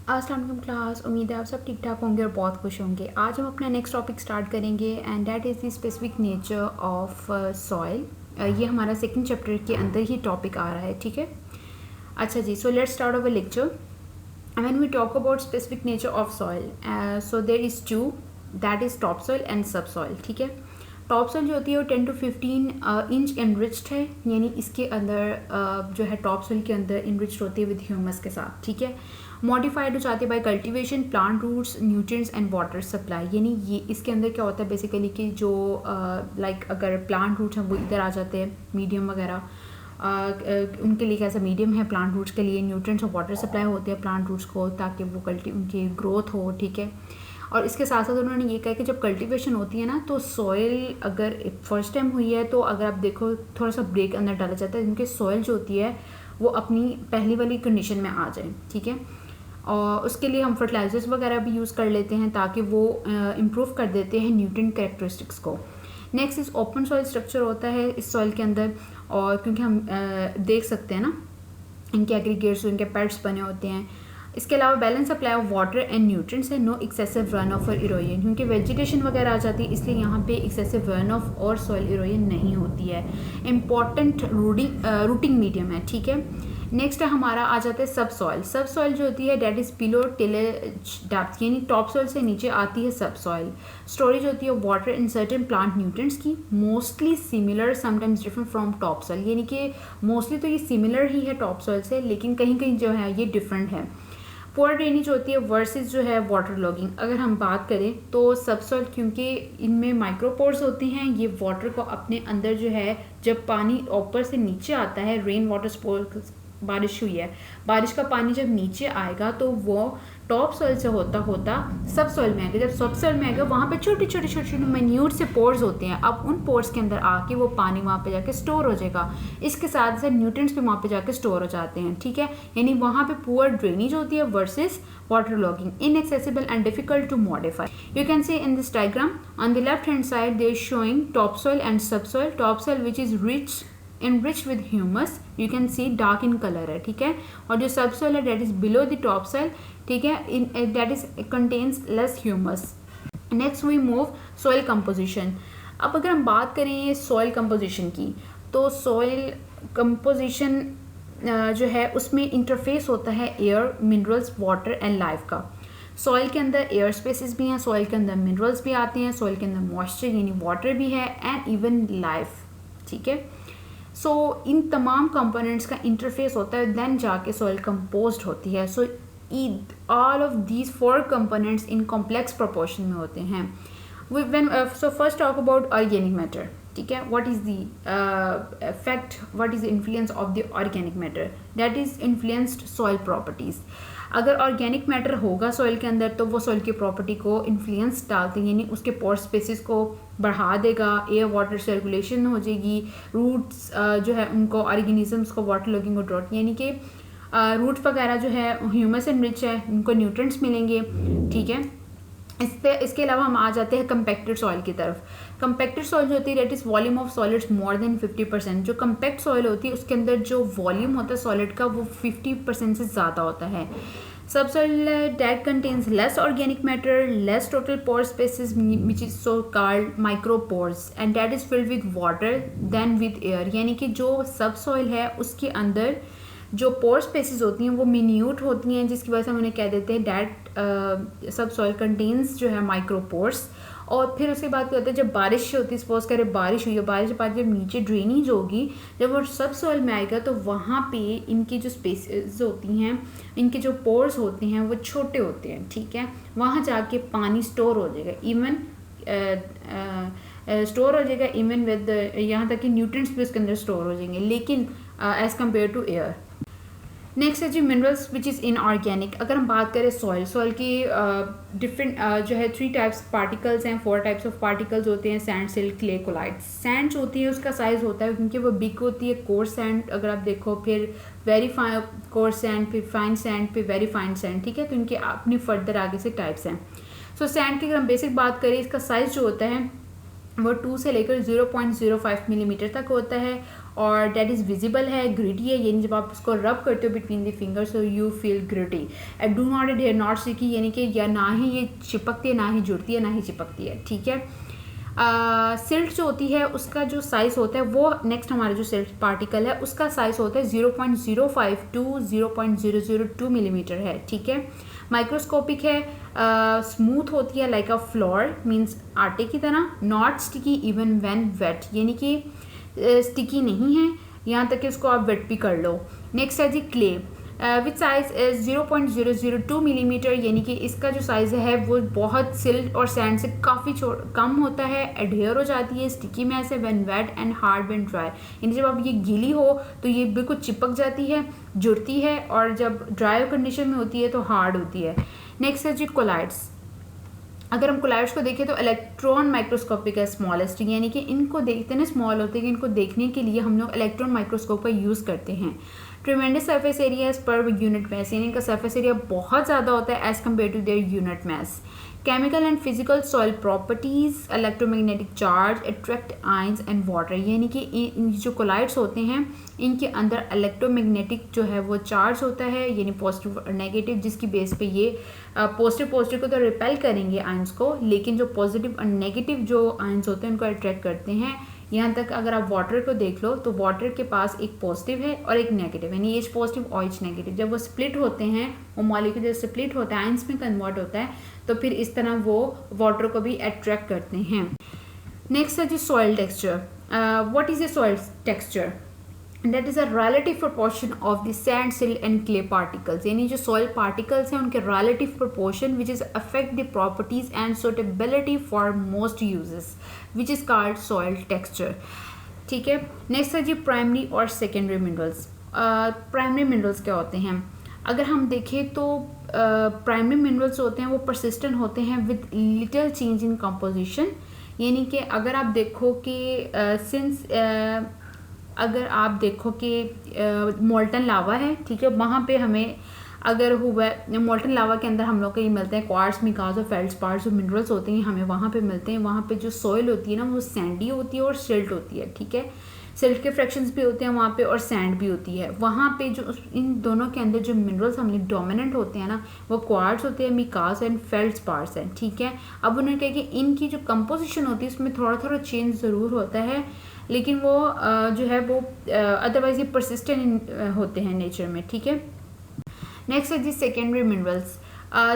अस्सलाम वालेकुम क्लास। उम्मीद है आप सब ठीक ठाक होंगे और बहुत खुश होंगे। आज हम अपना नेक्स्ट टॉपिक स्टार्ट करेंगे and that is the specific nature of soil. ये हमारा सेकंड चैप्टर के अंदर ही टॉपिक आ रहा है, ठीक है। अच्छा जी, so let's start our lecture. When we talk about specific nature of soil, so there is two, that is top soil and sub soil, ठीक है। टॉप सॉइल जो होती है वो 10 to 15 इंच एनरिच्ड है, यानी इसके अंदर जो है टॉप सॉइल के अंदर इनरिच्ड होती है विद ह्यूमस के साथ, ठीक है। मॉडिफाइड हो जाती है by cultivation, plant roots, nutrients and water supply. यानी ये इसके अंदर क्या होता है बेसिकली कि जो लाइक अगर प्लांट रूट्स हैं वो इधर आ जाते हैं, मीडियम वगैरह उनके लिए कैसा मीडियम है प्लांट रूट्स के लिए, न्यूट्रिएंट्स और वाटर सप्लाई होती है प्लांट रूट्स को ताकि वो उनकी ग्रोथ हो, ठीक है। और इसके साथ साथ उन्होंने ये कहा कि जब कल्टीवेशन होती है ना तो सॉइल अगर फर्स्ट टाइम हुई है तो अगर आप देखो थोड़ा सा ब्रेक अंदर डाला जाता है जिनके सॉइल जो होती है वो अपनी पहली वाली कंडीशन में आ जाए, ठीक है। और उसके लिए हम फर्टिलाइजर्स वगैरह भी यूज़ कर लेते हैं ताकि वो इम्प्रूव कर देते हैं न्यूट्रिएंट कैरेक्टरिस्टिक्स को। नेक्स्ट इस ओपन सॉइल स्ट्रक्चर होता है इस सॉइल के अंदर, और क्योंकि हम देख सकते हैं ना इनके एग्रीगेट्स, इनके पैड्स बने होते हैं। इसके अलावा balance supply of water and nutrients है, नो एक्सेसिव रन ऑफ और इरोजन, क्योंकि वेजिटेशन वगैरह आ जाती है इसलिए यहाँ पे एक्सेसिव रन ऑफ और सॉइल इरोजन नहीं होती है। इम्पॉर्टेंट रूटिंग मीडियम है, ठीक है। नेक्स्ट हमारा आ जाता है सब सॉइल। सब सॉइल जो होती है that is below tillage depth, यानी टॉप सॉइल से नीचे आती है सब सॉइल। स्टोरेज होती है water in certain plant nutrients की, mostly similar sometimes different from top soil, यानी कि मोस्टली तो ये सिमिलर ही है टॉप सॉइल से लेकिन कहीं कहीं जो है ये डिफरेंट है। पुअर ड्रेनेज होती है वर्सेस जो है वाटर लॉगिंग। अगर हम बात करें तो सब सॉइल क्योंकि इनमें माइक्रोपोर्स होती हैं, ये वाटर को अपने अंदर जो है जब पानी ऊपर से नीचे आता है, रेन वाटर स्पोर बारिश हुई है, बारिश का पानी जब नीचे आएगा तो वो टॉप सॉइल से होता होता सब सॉइल में आएगा। जब सब सॉइल में आएगा वहाँ पे छोटे छोटे छोटे छोटे माइन्यूट से पोर्स होते हैं, अब उन पोर्स के अंदर आके वो पानी वहाँ पे जाके स्टोर हो जाएगा। इसके साथ साथ न्यूट्रिएंट्स भी वहाँ पे जाके स्टोर हो जाते हैं, ठीक है। यानी वहाँ पे पुअर ड्रेनेज होती है versus water logging, inaccessible and difficult to modify. You can see in this diagram on the left hand side they is showing topsoil and subsoil. Topsoil which is rich enriched with humus, you can see dark in color है, ठीक है। और जो subsoil है that is below the topsoil, ठीक है, in that is contains less humus. Next we move soil composition. अब अगर हम बात करें soil composition की तो soil composition जो है उसमें इंटरफेस होता है air, minerals, water and life का। सॉइल के अंदर एयर स्पेसिस भी हैं, सॉइल के अंदर मिनरल्स भी आते हैं, सॉइल के अंदर मॉइस्चर यानी वाटर भी है एंड इवन लाइफ, ठीक है। सो इन तमाम कंपोनेंट्स का इंटरफेस होता है देन जाके सॉइल कंपोज्ड होती है। So all of these 4 components in complex proportion में होते हैं। So first talk about organic matter, ठीक है। What is the effect, what is the influence of the organic matter, that is influenced soil properties. अगर organic matter होगा soil के अंदर तो वो सॉइल की प्रॉपर्टी को इन्फ्लुएंस डालते हैं, यानी उसके पोर स्पेसिस को बढ़ा देगा, एयर वाटर सर्कुलेशन हो जाएगी, रूट्स जो है उनको ऑर्गेनिजम्स को वाटर लॉगिंग और ड्रॉट, यानी कि रूट्स वगैरह जो है ह्यूमस एंड रिच है, उनको न्यूट्रिएंट्स मिलेंगे, ठीक है। इसके अलावा हम आ जाते हैं कंपैक्टेड सॉइल की तरफ। कंपैक्टेड सॉइल जो होती है that is volume of solids more than 50%। जो कंपैक्ट सॉइल होती है उसके अंदर जो वॉल्यूम होता है सॉलिड का वो 50% से ज़्यादा होता है। सब soil that contains less organic matter, less total pore spaces which is so called micropores and that is filled with water than with air, यानी कि जो सब सॉइल है उसके अंदर जो पोर स्पेसिस होती हैं वो मिन्यूट होती हैं, जिसकी वजह से हम उन्हें कह देते हैं डैट सब सॉइल कंटेन्स जो है माइक्रोपोर्स। और फिर उसके बाद क्या होता है जब बारिश होती है, सपोज करें बारिश हुई है, बारिश के बाद जब नीचे ड्रेनेज होगी, जब वो सब सॉइल में आएगा तो वहाँ पे इनकी जो स्पेसेस होती हैं, इनके जो पोर्स होते हैं वो छोटे होते हैं, ठीक है। वहाँ जाके पानी स्टोर हो जाएगा, इवन स्टोर हो जाएगा इवन विद यहाँ तक कि न्यूट्रिएंट्स भी उसके अंदर स्टोर हो जाएंगे, लेकिन as compared to air. Next है जी मिनरल्स विच इज़ इनऑर्गेनिक। अगर हम बात करें सॉइल की डिफरेंट जो है 3 टाइप्स पार्टिकल्स हैं, 4 टाइप्स ऑफ पार्टिकल्स होते हैं, सैंड, सिल्ट, क्ले, कोलाइट। सैंड जो होती है उसका साइज़ होता है क्योंकि वो बिग होती है, कोर्स सैंड अगर आप देखो, फिर वेरी फाइन कोर्स सैंड, फिर फाइन सैंड, फिर वेरी फाइन सैंड, ठीक है। तो इनके अपनी फर्दर आगे से टाइप्स हैं। सो सैंड की अगर हम बेसिक बात करें, इसका साइज़ जो होता है वो 2 से लेकर 0.05 मिलीमीटर तक होता है और डेट इज़ विजिबल है, ग्रिटी है, यानी जब आप उसको रब करते हो between the fingers so you feel gritty. And do not it here not sticky, यानी कि या ना ही ये चिपकती है, ना ही जुड़ती है, ना ही चिपकती है, ठीक है। सिल्ट जो होती है उसका जो साइज़ होता है वो नेक्स्ट हमारा जो सिल्ट पार्टिकल है उसका साइज़ होता है 0.05 टू 0.002 मिलीमीटर है, ठीक है। माइक्रोस्कोपिक है, स्मूथ होती है लाइक अ फ्लोर मीन्स आटे की तरह, not sticky even when wet, यानी कि स्टिकी नहीं है यहाँ तक कि उसको आप वेट भी कर लो। नेक्स्ट है जी clay which size is 0.002 millimetre, यानी कि इसका जो साइज़ है वो बहुत सिल्ट और सैंड से काफ़ी कम होता है, एडहेयर हो जाती है, स्टिकी में ऐसे when wet and hard when dry, यानी जब आप ये गीली हो तो ये बिल्कुल चिपक जाती है, जुड़ती है, और जब ड्राई कंडीशन में होती है तो हार्ड होती है। नेक्स्ट है जी कोलाइड्स। अगर हम कोलाइड्स को देखें तो इलेक्ट्रॉन माइक्रोस्कोपिक है स्मॉलेस्ट, यानी कि इनको देखते ना स्मॉल होते हैं कि इनको देखने के लिए हम लोग इलेक्ट्रॉन माइक्रोस्कोप का यूज़ करते हैं। Tremendous surface area as per unit mass, यानी इनका सरफेस एरिया बहुत ज़्यादा होता है as compared to their unit mass. Chemical and physical soil properties, electromagnetic charge, attract ions and water, यानी कि इन जो कोलाइड्स होते हैं इनके अंदर इलेक्ट्रोमैग्नेटिक जो है वो चार्ज होता है, यानी पॉजिटिव और नेगेटिव, जिसकी बेस पे ये पॉजिटिव को तो रिपेल करेंगे आयंस को, लेकिन जो पॉजिटिव और नेगेटिव जो आयंस होते हैं उनको अट्रैक्ट करते हैं। यहाँ तक अगर आप वाटर को देख लो तो वाटर के पास एक पॉजिटिव है और एक नेगेटिव, यानी एच पॉजिटिव और एच नेगेटिव। जब वो स्प्लिट होते हैं, वो मॉलिक्यूल जब स्प्लिट होता है आयंस में कन्वर्ट होता है, तो फिर इस तरह वो वाटर को भी अट्रैक्ट करते हैं। नेक्स्ट है जी soil texture. What is a soil texture? That is a relative proportion of the sand silt and clay particles, यानी जो सॉइल पार्टिकल्स हैं उनके relative proportion which is affect the properties and suitability for most uses which is called soil texture, ठीक है। Next है जी primary और secondary minerals. Primary minerals क्या होते हैं? अगर हम देखें तो प्राइमरी मिनरल्स होते हैं वो परसिस्टेंट होते हैं with little change in composition, यानी कि अगर आप देखो कि अगर आप देखो कि मोल्टन लावा है, ठीक है, वहाँ पे हमें अगर हुआ मोल्टन लावा के अंदर हम लोग को ये मिलते हैं क्वार्ट्स, मिकास और फेल्ड्स्पार जो मिनरल्स होते हैं हमें वहाँ पे मिलते हैं। वहाँ पे जो सॉइल होती है ना वो सैंडी होती है और सिल्ट होती है, ठीक है। सिल्ट के फ्रैक्शंस भी होते हैं वहाँ पे और सैंड भी होती है। वहाँ पे जो इन दोनों के अंदर जो मिनरल्स हमने डोमिनेंट होते हैं ना वो क्वार्ट्स होते हैं, मिकास एंड फेल्ड्स्पार्स हैं, ठीक है। अब उन्होंने कहा कि इनकी जो कंपोजिशन होती है उसमें थोड़ा थोड़ा चेंज ज़रूर होता है, लेकिन वो जो है वो अदरवाइज ये परसिस्टेंट होते हैं नेचर में, ठीक है। नेक्स्ट है जी secondary minerals,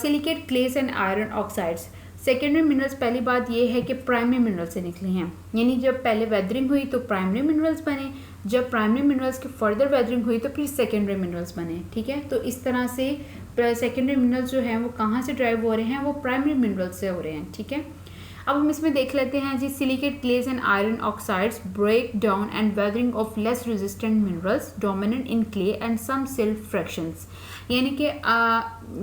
silicate, clays and iron oxides. Secondary minerals पहली बात ये है कि प्राइमरी मिनरल से निकले हैं, यानी जब पहले वेदरिंग हुई तो प्राइमरी मिनरल्स बने, जब प्राइमरी मिनरल्स की फर्दर वेदरिंग हुई तो फिर सेकेंडरी मिनरल्स बने, ठीक है। तो इस तरह से सेकेंडरी मिनरल्स जो हैं वो कहाँ से ड्राइव हो रहे हैं, वो प्राइमरी मिनरल्स से हो रहे हैं, ठीक है। अब हम इसमें देख लेते हैं जी silicate, clays and iron oxides break down and weathering of less resistant minerals dominant in clay and some silt fractions, यानी कि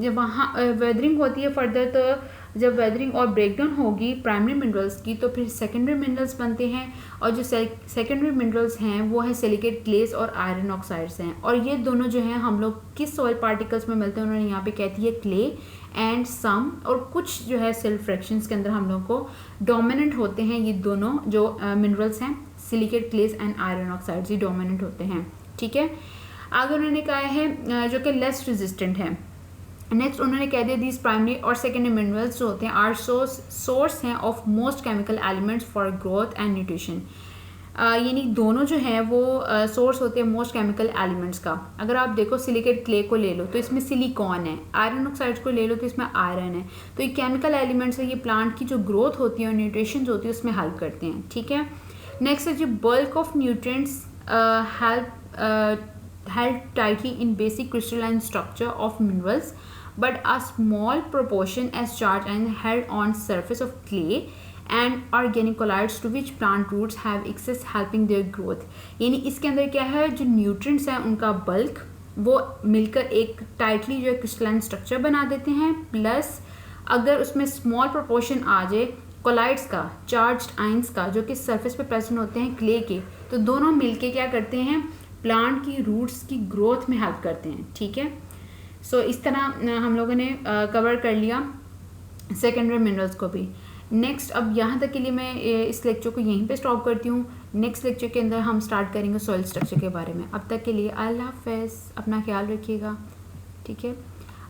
जब वहाँ वेदरिंग होती है फर्दर, तो जब वेदरिंग और ब्रेकडाउन होगी प्राइमरी मिनरल्स की तो फिर सेकेंडरी मिनरल्स बनते हैं, और जो सेकेंडरी मिनरल्स हैं वो है सिलिकेट, क्लेस और आयरन ऑक्साइड्स हैं। और ये दोनों जो हैं हम लोग किस सॉइल पार्टिकल्स में मिलते हैं, उन्होंने यहाँ पे कहती है क्ले एंड सम, और कुछ जो है सिल्ट फ्रैक्शंस के अंदर हम लोग को डोमिनेंट होते हैं ये दोनों जो मिनरल्स हैं, silicate, clays and iron oxides, ये डोमिनेंट होते हैं, ठीक है। आगे उन्होंने कहा है जो कि लेस रेजिस्टेंट है। नेक्स्ट उन्होंने कह दिया दीज प्राइमरी और सेकेंडरी मिनरल्स जो होते हैं आर सोर्स हैं of most chemical elements for growth and nutrition, यानी दोनों जो हैं वो सोर्स होते हैं मोस्ट केमिकल एलिमेंट्स का। अगर आप देखो सिलिकेट क्ले को ले लो तो इसमें सिलिकॉन है, आयरन ऑक्साइड्स को ले लो तो इसमें आयरन है, तो ये केमिकल एलिमेंट्स है, ये प्लांट की जो ग्रोथ होती है और न्यूट्रिशन होती है उसमें हेल्प करते हैं, ठीक है। नेक्स्ट है जो bulk of nutrients held tightly in basic crystalline structure of minerals, but a small proportion as charged and held on surface of clay and organic colloids to which plant roots have access helping their growth, यानी इसके अंदर क्या है जो nutrients हैं उनका bulk वो मिलकर एक टाइटली जो है क्रिस्टलाइन स्ट्रक्चर बना देते हैं, प्लस अगर उसमें स्मॉल प्रोपोर्शन आ जाए कोलाइड्स का, चार्ज्ड आयंस का जो कि सरफेस पे प्रेजेंट होते हैं क्ले के, तो दोनों मिलके क्या करते हैं प्लांट की रूट्स की ग्रोथ में हेल्प करते हैं, ठीक है। सो इस तरह हम लोगों ने कवर कर लिया सेकेंडरी मिनरल्स को भी। नेक्स्ट अब यहाँ तक के लिए मैं इस लेक्चर को यहीं पे स्टॉप करती हूँ। नेक्स्ट लेक्चर के अंदर हम स्टार्ट करेंगे सॉइल स्ट्रक्चर के बारे में। अब तक के लिए अल्लाह हाफ़िज़, अपना ख्याल रखिएगा, ठीक है।